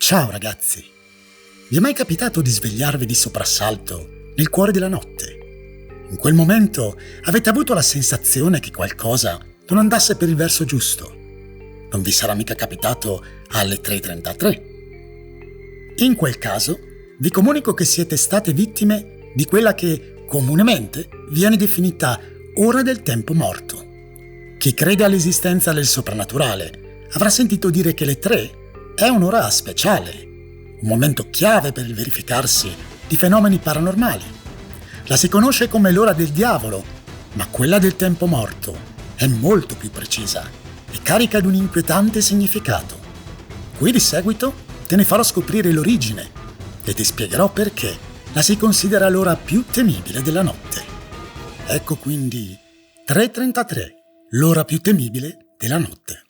Ciao ragazzi! Vi è mai capitato di svegliarvi di soprassalto nel cuore della notte? In quel momento avete avuto la sensazione che qualcosa non andasse per il verso giusto. Non vi sarà mica capitato alle 3:33. In quel caso vi comunico che siete state vittime di quella che comunemente viene definita ora del tempo morto. Chi crede all'esistenza del soprannaturale avrà sentito dire che le 3 è un'ora speciale, un momento chiave per il verificarsi di fenomeni paranormali. La si conosce come l'ora del diavolo, ma quella del tempo morto è molto più precisa e carica di un inquietante significato. Qui di seguito te ne farò scoprire l'origine e ti spiegherò perché la si considera l'ora più temibile della notte. Ecco quindi 3:33, l'ora più temibile della notte.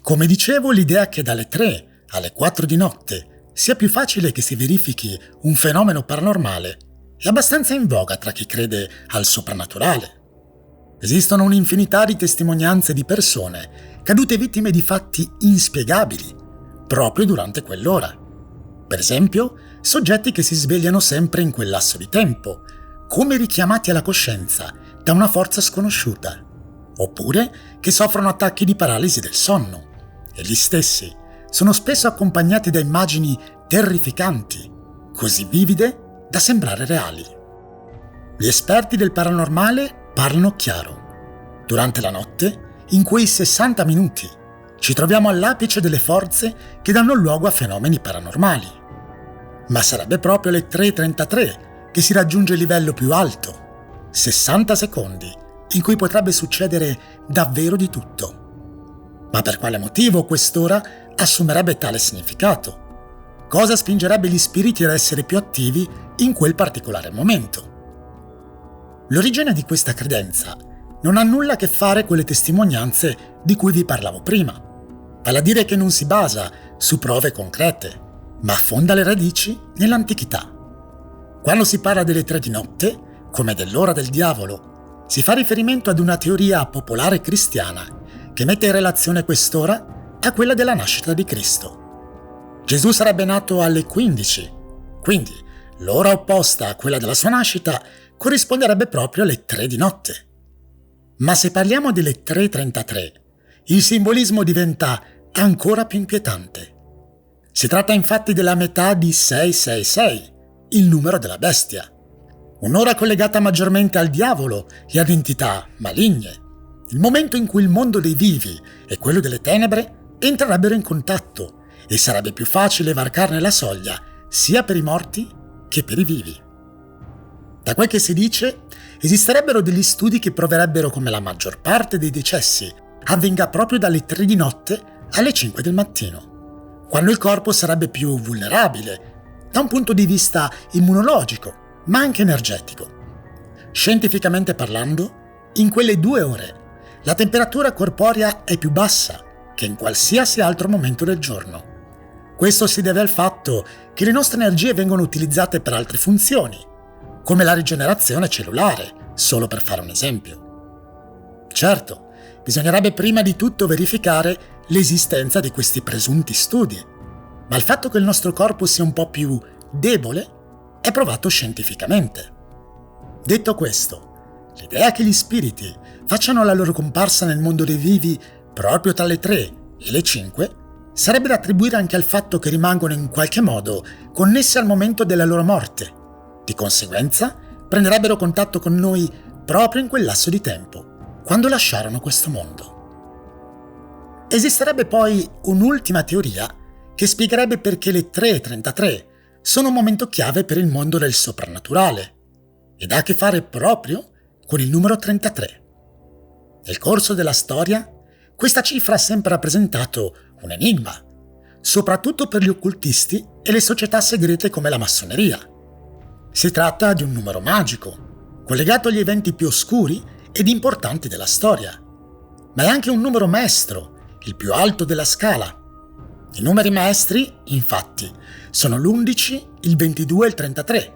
Come dicevo, l'idea che dalle 3 alle 4 di notte sia più facile che si verifichi un fenomeno paranormale è abbastanza in voga tra chi crede al soprannaturale. Esistono un'infinità di testimonianze di persone cadute vittime di fatti inspiegabili proprio durante quell'ora. Per esempio, soggetti che si svegliano sempre in quel lasso di tempo, come richiamati alla coscienza da una forza sconosciuta, oppure che soffrono attacchi di paralisi del sonno. E gli stessi sono spesso accompagnati da immagini terrificanti, così vivide da sembrare reali. Gli esperti del paranormale parlano chiaro. Durante la notte, in quei 60 minuti, ci troviamo all'apice delle forze che danno luogo a fenomeni paranormali. Ma sarebbe proprio alle 3:33 che si raggiunge il livello più alto, 60 secondi, in cui potrebbe succedere davvero di tutto. Ma per quale motivo quest'ora assumerebbe tale significato? Cosa spingerebbe gli spiriti ad essere più attivi in quel particolare momento? L'origine di questa credenza non ha nulla a che fare con le testimonianze di cui vi parlavo prima, vale a dire che non si basa su prove concrete, ma affonda le radici nell'antichità. Quando si parla delle 3 di notte, come dell'ora del diavolo, si fa riferimento ad una teoria popolare cristiana che mette in relazione quest'ora a quella della nascita di Cristo. Gesù sarebbe nato alle 15, quindi l'ora opposta a quella della sua nascita corrisponderebbe proprio alle 3 di notte. Ma se parliamo delle 3:33, il simbolismo diventa ancora più inquietante. Si tratta infatti della metà di 666, il numero della bestia. Un'ora collegata maggiormente al diavolo e ad entità maligne. Il momento in cui il mondo dei vivi e quello delle tenebre entrerebbero in contatto e sarebbe più facile varcarne la soglia sia per i morti che per i vivi. Da quel che si dice, esisterebbero degli studi che proverebbero come la maggior parte dei decessi avvenga proprio dalle 3 di notte alle 5 del mattino, quando il corpo sarebbe più vulnerabile da un punto di vista immunologico, ma anche energetico. Scientificamente parlando, in quelle 2 ore la temperatura corporea è più bassa che in qualsiasi altro momento del giorno. Questo si deve al fatto che le nostre energie vengono utilizzate per altre funzioni, come la rigenerazione cellulare, solo per fare un esempio. Certo, bisognerebbe prima di tutto verificare l'esistenza di questi presunti studi, ma il fatto che il nostro corpo sia un po' più debole è provato scientificamente. Detto questo, l'idea che gli spiriti facciano la loro comparsa nel mondo dei vivi proprio tra le 3 e le 5 sarebbe da attribuire anche al fatto che rimangono in qualche modo connessi al momento della loro morte. Di conseguenza, prenderebbero contatto con noi proprio in quel lasso di tempo, quando lasciarono questo mondo. Esisterebbe poi un'ultima teoria che spiegherebbe perché le 3:33 sono un momento chiave per il mondo del soprannaturale, ed ha a che fare proprio con il numero 33. Nel corso della storia, questa cifra ha sempre rappresentato un enigma, soprattutto per gli occultisti e le società segrete come la massoneria. Si tratta di un numero magico, collegato agli eventi più oscuri ed importanti della storia, ma è anche un numero maestro, il più alto della scala. I numeri maestri, infatti, sono l'11, il 22 e il 33.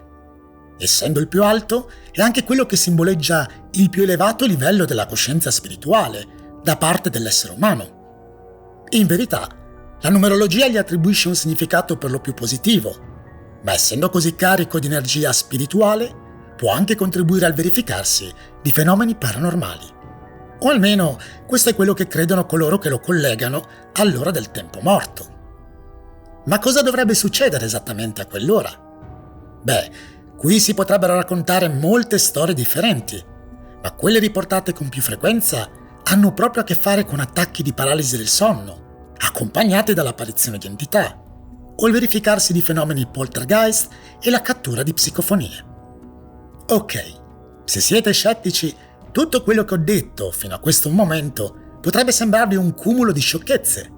Essendo il più alto, è anche quello che simboleggia il più elevato livello della coscienza spirituale da parte dell'essere umano. In verità, La numerologia gli attribuisce un significato per lo più positivo, ma essendo così carico di energia spirituale, può anche contribuire al verificarsi di fenomeni paranormali. O almeno questo è quello che credono coloro che lo collegano all'ora del tempo morto. Ma cosa dovrebbe succedere esattamente a quell'ora? Beh, qui si potrebbero raccontare molte storie differenti, ma quelle riportate con più frequenza hanno proprio a che fare con attacchi di paralisi del sonno, accompagnati dall'apparizione di entità, o il verificarsi di fenomeni poltergeist e la cattura di psicofonie. Ok, se siete scettici, tutto quello che ho detto fino a questo momento potrebbe sembrarvi un cumulo di sciocchezze,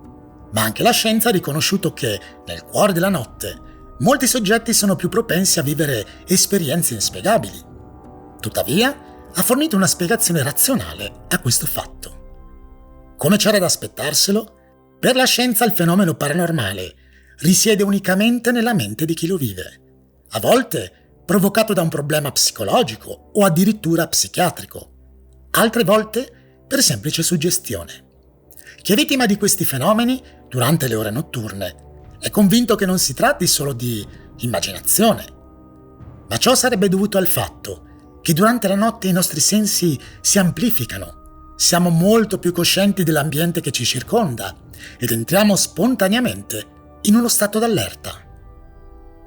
ma anche la scienza ha riconosciuto che, nel cuore della notte, molti soggetti sono più propensi a vivere esperienze inspiegabili. Tuttavia, ha fornito una spiegazione razionale a questo fatto. Come c'era da aspettarselo, per la scienza il fenomeno paranormale risiede unicamente nella mente di chi lo vive, a volte provocato da un problema psicologico o addirittura psichiatrico, altre volte per semplice suggestione. Chi è vittima di questi fenomeni durante le ore notturne è convinto che non si tratti solo di immaginazione, ma ciò sarebbe dovuto al fatto che durante la notte i nostri sensi si amplificano, siamo molto più coscienti dell'ambiente che ci circonda ed entriamo spontaneamente in uno stato d'allerta.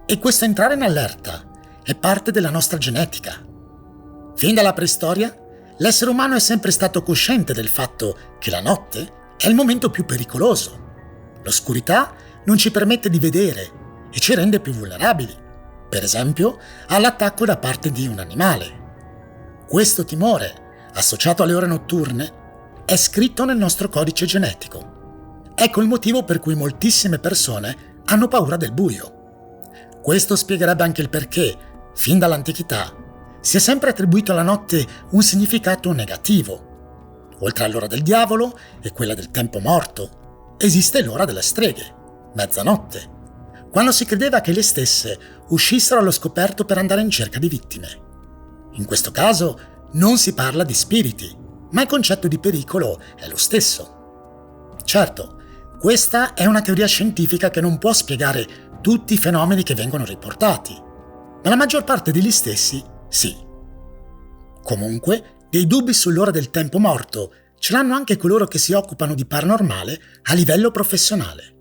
E questo entrare in allerta è parte della nostra genetica. Fin dalla preistoria, l'essere umano è sempre stato cosciente del fatto che la notte è il momento più pericoloso. L'oscurità non ci permette di vedere e ci rende più vulnerabili, per esempio all'attacco da parte di un animale. Questo timore, associato alle ore notturne, è scritto nel nostro codice genetico. Ecco il motivo per cui moltissime persone hanno paura del buio. Questo spiegherebbe anche il perché, fin dall'antichità, si è sempre attribuito alla notte un significato negativo. Oltre all'ora del diavolo e quella del tempo morto, esiste l'ora delle streghe, mezzanotte, quando si credeva che le stesse uscissero allo scoperto per andare in cerca di vittime. In questo caso non si parla di spiriti, ma il concetto di pericolo è lo stesso. Certo, questa è una teoria scientifica che non può spiegare tutti i fenomeni che vengono riportati, ma la maggior parte degli stessi sì. Comunque, dei dubbi sull'ora del tempo morto ce l'hanno anche coloro che si occupano di paranormale a livello professionale.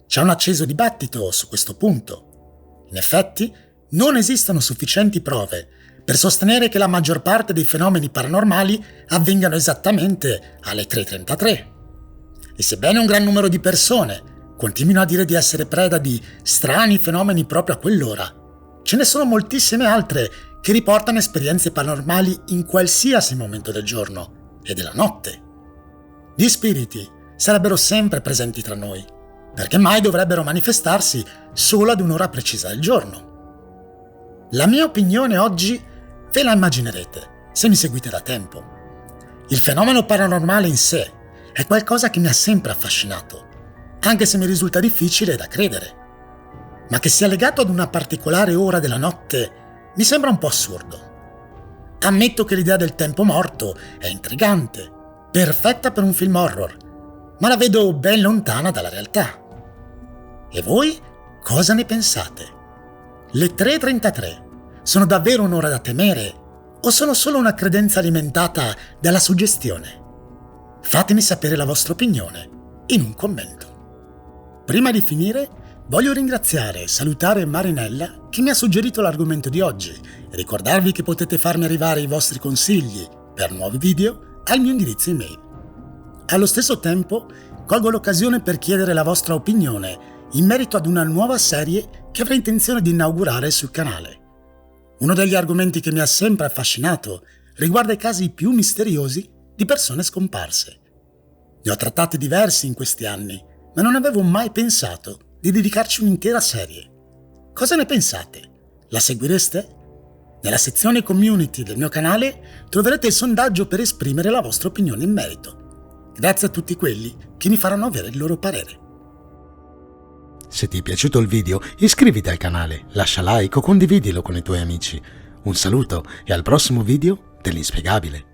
C'è un acceso dibattito su questo punto. In effetti, non esistono sufficienti prove per sostenere che la maggior parte dei fenomeni paranormali avvengano esattamente alle 3:33. E sebbene un gran numero di persone continuino a dire di essere preda di strani fenomeni proprio a quell'ora, ce ne sono moltissime altre che riportano esperienze paranormali in qualsiasi momento del giorno e della notte. Gli spiriti sarebbero sempre presenti tra noi, perché mai dovrebbero manifestarsi solo ad un'ora precisa del giorno. La mia opinione oggi ve la immaginerete se mi seguite da tempo. Il fenomeno paranormale in sé è qualcosa che mi ha sempre affascinato, anche se mi risulta difficile da credere. Ma che sia legato ad una particolare ora della notte mi sembra un po' assurdo. Ammetto che l'idea del tempo morto è intrigante, perfetta per un film horror, ma la vedo ben lontana dalla realtà. E voi cosa ne pensate? Le 3:33 sono davvero un'ora da temere o sono solo una credenza alimentata dalla suggestione? Fatemi sapere la vostra opinione in un commento. Prima di finire, voglio ringraziare e salutare Marinella che mi ha suggerito l'argomento di oggi e ricordarvi che potete farmi arrivare i vostri consigli per nuovi video al mio indirizzo email. Allo stesso tempo, colgo l'occasione per chiedere la vostra opinione in merito ad una nuova serie che avrei intenzione di inaugurare sul canale. Uno degli argomenti che mi ha sempre affascinato riguarda i casi più misteriosi di persone scomparse. Ne ho trattati diversi in questi anni, ma non avevo mai pensato di dedicarci un'intera serie. Cosa ne pensate? La seguireste? Nella sezione community del mio canale troverete il sondaggio per esprimere la vostra opinione in merito. Grazie a tutti quelli che mi faranno avere il loro parere. Se ti è piaciuto il video, iscriviti al canale, lascia like o condividilo con i tuoi amici. Un saluto e al prossimo video dell'inspiegabile.